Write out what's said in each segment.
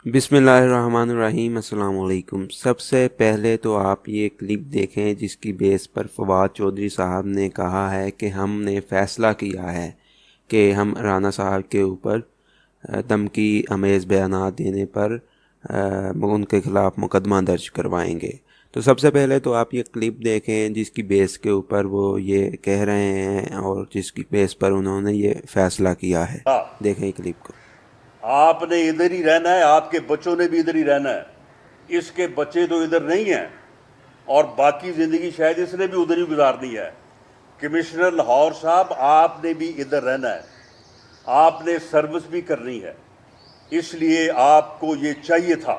बिस्मिल्लाहिर्रहमानिर्रहीम। अस्सलाम वालेकुम। सबसे पहले तो आप ये क्लिप देखें जिसकी बेस पर फवाद चौधरी साहब ने कहा है कि हमने फ़ैसला किया है कि हम राना साहब के ऊपर धमकी अमेज़ बयानात देने पर उनके ख़िलाफ़ मुकदमा दर्ज करवाएंगे। तो सबसे पहले तो आप ये क्लिप देखें जिसकी बेस के ऊपर वो ये कह रहे हैं और जिसकी बेस पर उन्होंने ये फ़ैसला किया है। देखें क्लिप को। आपने इधर ही रहना है, आपके बच्चों ने भी इधर ही रहना है। इसके बच्चे तो इधर नहीं हैं और बाकी ज़िंदगी शायद इसने भी उधर ही गुजारनी है। कमिश्नर लाहौर साहब, आपने भी इधर रहना है, आपने सर्विस भी करनी है। इसलिए आपको ये चाहिए था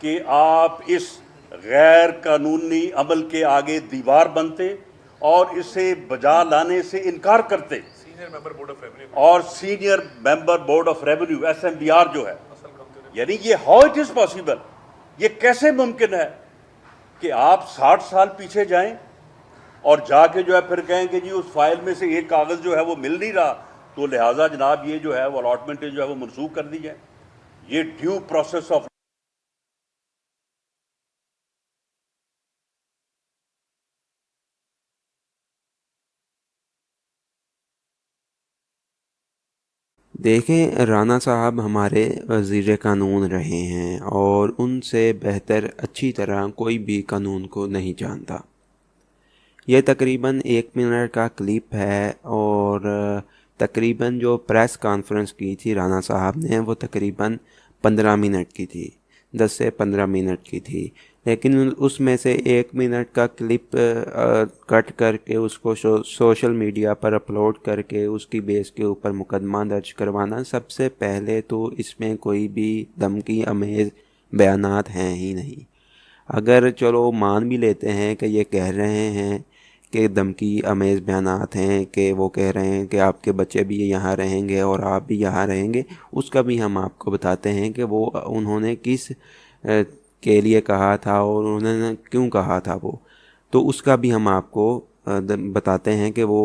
कि आप इस गैर कानूनी अमल के आगे दीवार बनते और इसे बजा लाने से इनकार करते। और senior member board of revenue SMBR जो है, यानी ये हाउ इट इज पॉसिबल, ये कैसे मुमकिन है कि आप 60 साल पीछे जाएं और जाके जो है फिर कहें कि जी उस फाइल में से एक कागज जो है वो मिल नहीं रहा, तो लिहाजा जनाब ये जो है वो अलॉटमेंट जो है वो मनसूख कर दी जाए। ये ड्यू प्रोसेस ऑफ देखें, राना साहब हमारे वज़ीर कानून रहे हैं और उनसे बेहतर अच्छी तरह कोई भी कानून को नहीं जानता। ये तकरीबन 1 मिनट का क्लिप है और तकरीबन जो प्रेस कॉन्फ्रेंस की थी राना साहब ने वो तकरीबन 15 मिनट की थी, 10 से 15 मिनट की थी। लेकिन उसमें से 1 मिनट का क्लिप कट करके उसको सोशल मीडिया पर अपलोड करके उसकी बेस के ऊपर मुकदमा दर्ज करवाना, सबसे पहले तो इसमें कोई भी धमकी अमेज़ बयानात हैं ही नहीं। अगर चलो मान भी लेते हैं कि ये कह रहे हैं कि धमकी अमेज़ बयानात हैं, कि वो कह रहे हैं कि आपके बच्चे भी यहाँ रहेंगे और आप भी यहाँ रहेंगे, उसका भी हम आपको बताते हैं कि वो उन्होंने किस के लिए कहा था और उन्होंने क्यों कहा था वो, तो उसका भी हम आपको बताते हैं कि वो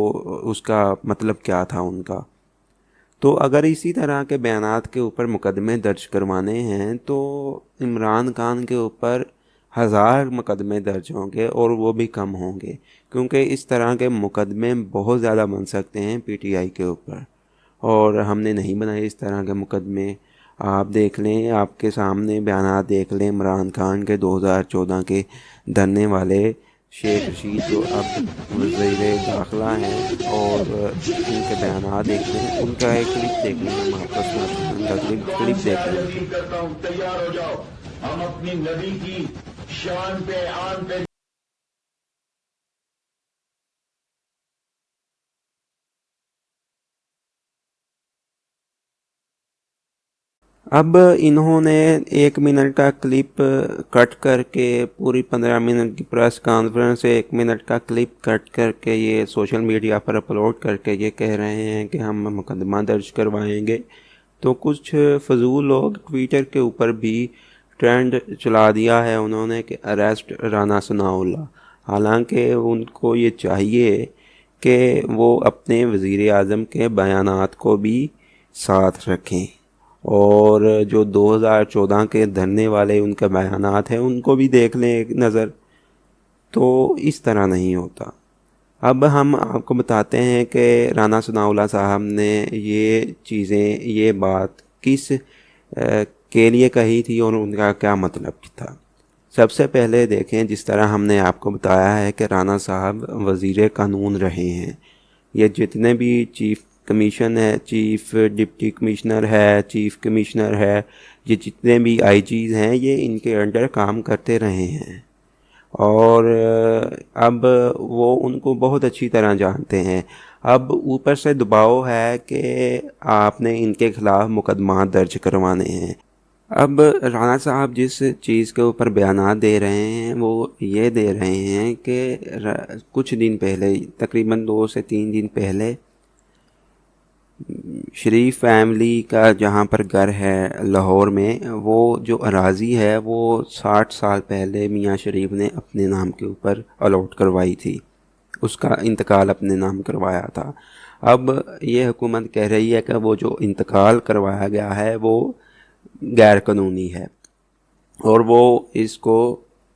उसका मतलब क्या था उनका। तो अगर इसी तरह के बयानात के ऊपर मुकदमे दर्ज करवाने हैं तो इमरान खान के ऊपर 1000 मुकदमे दर्ज होंगे और वो भी कम होंगे, क्योंकि इस तरह के मुकदमे बहुत ज़्यादा बन सकते हैं PTI के ऊपर, और हमने नहीं बनाए इस तरह के मुकदमे। आप देख लें, आपके सामने बयानात देख लें इमरान खान के 2014 के धरने वाले शेख रशीद जो अब वज़ीर दाखिला हैं, और उनके बयानात देख लें, उनका एक क्लिप देख लें, हम आपको सुनाते हैं उनका क्लिप देख लें। करता हूं, तैयार हो जाओ, हम अपनी नबी की शान पे आन पे अब इन्होंने 1 मिनट का क्लिप कट करके पूरी 15 मिनट की प्रेस कॉन्फ्रेंस से 1 मिनट का क्लिप कट करके ये सोशल मीडिया पर अपलोड करके ये कह रहे हैं कि हम मुकदमा दर्ज करवाएंगे। तो कुछ फजूल लोग ट्विटर के ऊपर भी ट्रेंड चला दिया है उन्होंने कि अरेस्ट राना सनाउल्लाह। हालांकि उनको ये चाहिए कि वो अपने वज़ीर आज़म के बयानात को भी साथ रखें और जो 2014 के धरने वाले उनके बयानात हैं उनको भी देख लें एक नज़र। तो इस तरह नहीं होता। अब हम आपको बताते हैं कि राना सनाउल्लाह साहब ने ये चीज़ें, ये बात किस के लिए कही थी और उनका क्या मतलब था। सबसे पहले देखें, जिस तरह हमने आपको बताया है कि राना साहब वज़ीर कानून रहे हैं। ये जितने भी चीफ़ कमीशन है, चीफ़ डिप्टी कमिश्नर है, चीफ़ कमिश्नर है, ये जितने भी IGs हैं ये इनके अंडर काम करते रहे हैं और अब वो उनको बहुत अच्छी तरह जानते हैं। अब ऊपर से दबाव है कि आपने इनके ख़िलाफ़ मुकदमा दर्ज करवाने हैं। अब राना साहब जिस चीज़ के ऊपर बयानात दे रहे हैं वो ये दे रहे हैं कि कुछ दिन पहले, तकरीबन 2 से 3 दिन पहले, शरीफ फैमिली का जहाँ पर घर है लाहौर में, वो जो अराज़ी है वो 60 साल पहले मियाँ शरीफ ने अपने नाम के ऊपर अलॉट करवाई थी, उसका इंतकाल अपने नाम करवाया था। अब ये हुकूमत कह रही है कि वो जो इंतकाल करवाया गया है वो गैर कानूनी है और वो इसको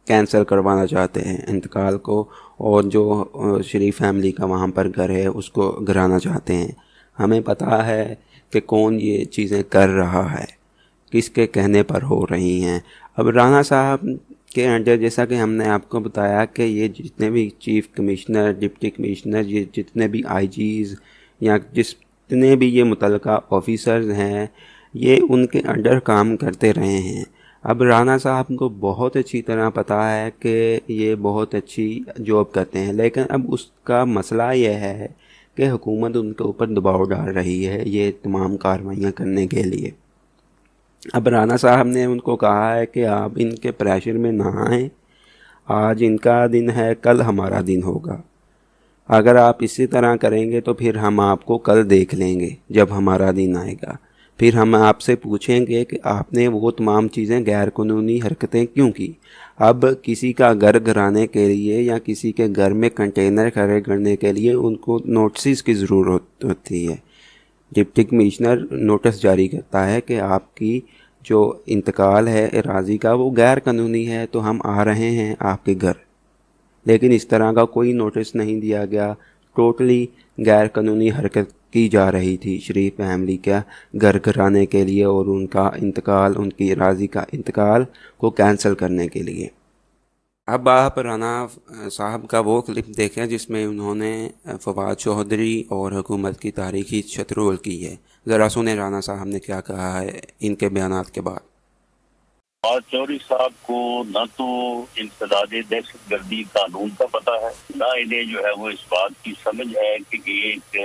कैंसिल करवाना चाहते हैं इंतकाल को, और जो शरीफ फैमिली का वहाँ पर घर है उसको गिराना चाहते हैं। हमें पता है कि कौन ये चीज़ें कर रहा है, किसके कहने पर हो रही हैं। अब राणा साहब के अंडर जैसा कि हमने आपको बताया कि ये जितने भी चीफ़ कमिश्नर, डिप्टी कमिश्नर, ये जितने भी आईजीज़ या जितने भी ये मुतल्लिका ऑफिसर्स हैं, ये उनके अंडर काम करते रहे हैं। अब राणा साहब को बहुत अच्छी तरह पता है कि ये बहुत अच्छी जॉब करते हैं, लेकिन अब उसका मसला यह है कि हुकूमत उनके ऊपर दबाव डाल रही है ये तमाम कार्रवाइयाँ करने के लिए। अब राणा साहब ने उनको कहा है कि आप इनके प्रेशर में ना आएँ, आज इनका दिन है, कल हमारा दिन होगा। अगर आप इसी तरह करेंगे तो फिर हम आपको कल देख लेंगे जब हमारा दिन आएगा। फिर हम आपसे पूछेंगे कि आपने वो तमाम चीज़ें गैर कानूनी हरकतें क्यों की। अब किसी का घर गिराने के लिए या किसी के घर में कंटेनर खड़े करने के लिए उनको नोटिस की ज़रूरत होती है। डिप्टी कमिश्नर नोटिस जारी करता है कि आपकी जो इंतकाल है एराज़ी का वो गैर कानूनी है, तो हम आ रहे हैं आपके घर। लेकिन इस तरह का कोई नोटिस नहीं दिया गया, टोटली गैर कानूनी हरकत की जा रही थी शरीफ फैमिली का घर गिराने के लिए और उनका इंतकाल, उनकी एराज़ी का इंतकाल को कैंसिल करने के लिए। अब आप राणा साहब का वो क्लिप देखें जिसमें उन्होंने फवाद चौधरी और हुकूमत की तारीखी शत्रुल की है। ज़रा सुने राणा साहब ने क्या कहा है इनके बयानात के बाद। फवाद चौधरी साहब को न तो इंसदादे दहशत गर्दी कानून का पता है, ना इन्हें जो है वो इस बात की समझ है कि एक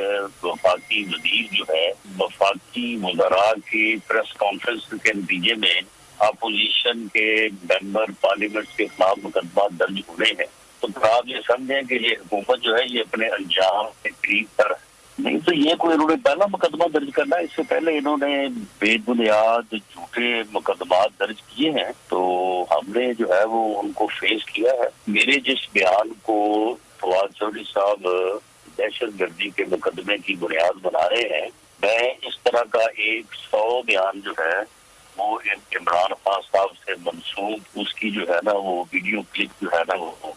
वफाकी वजीर जो है वफाकी वज़रा के प्रेस कॉन्फ्रेंस के नतीजे में अपोजिशन के मेंबर पार्लियामेंट के खिलाफ मुकदमा दर्ज हुए हैं। तो फिर आप ये समझें कि ये हुकूमत जो है ये अपने अंजाम के करीब पर नहीं, तो ये कोई इन्होंने पहला मुकदमा दर्ज करना है। इससे पहले इन्होंने बेबुनियाद झूठे मुकदमा दर्ज किए हैं, तो हमने जो है वो उनको फेस किया है। मेरे जिस बयान को फवाद चौधरी साहब दहशत गर्दी के मुकदमे की बुनियाद बना रहे हैं, मैं इस तरह का 100 बयान जो है वो इमरान खान साहब से मंसूब उसकी जो है ना वो वीडियो क्लिप जो है ना वो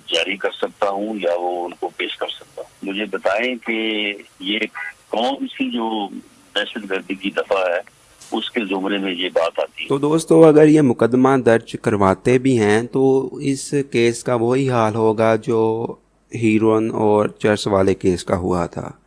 जारी कर सकता हूँ या वो उनको पेश कर सकता हूँ। मुझे बताएं कि ये कौन सी जो दहशत गर्दी की दफा है उसके जुमरे में ये बात आती है। तो दोस्तों, अगर ये मुकदमा दर्ज करवाते भी हैं तो इस केस का वही हाल होगा जो हीरोइन और चर्च वाले केस का हुआ था।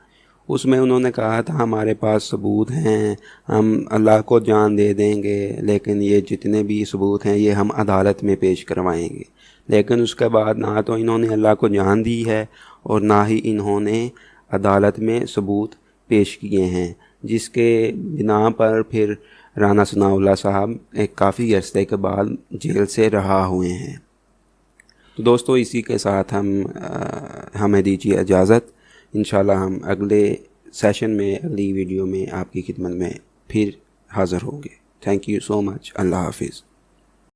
उसमें उन्होंने कहा था हमारे पास सबूत हैं, हम अल्लाह को जान दे देंगे, लेकिन ये जितने भी सबूत हैं ये हम अदालत में पेश करवाएंगे। लेकिन उसके बाद ना तो इन्होंने अल्लाह को जान दी है और ना ही इन्होंने अदालत में सबूत पेश किए हैं, जिसके बिना पर फिर राणा सनाउल्लाह साहब एक काफ़ी अरसे के बाद जेल से रहा हुए हैं। तो दोस्तों, इसी के साथ हमें दीजिए इजाज़त। इंशाल्लाह हम अगले सेशन में, अगली वीडियो में आपकी खिदमत में फिर हाज़िर होंगे। Thank you so much. अल्लाह हाफिज़।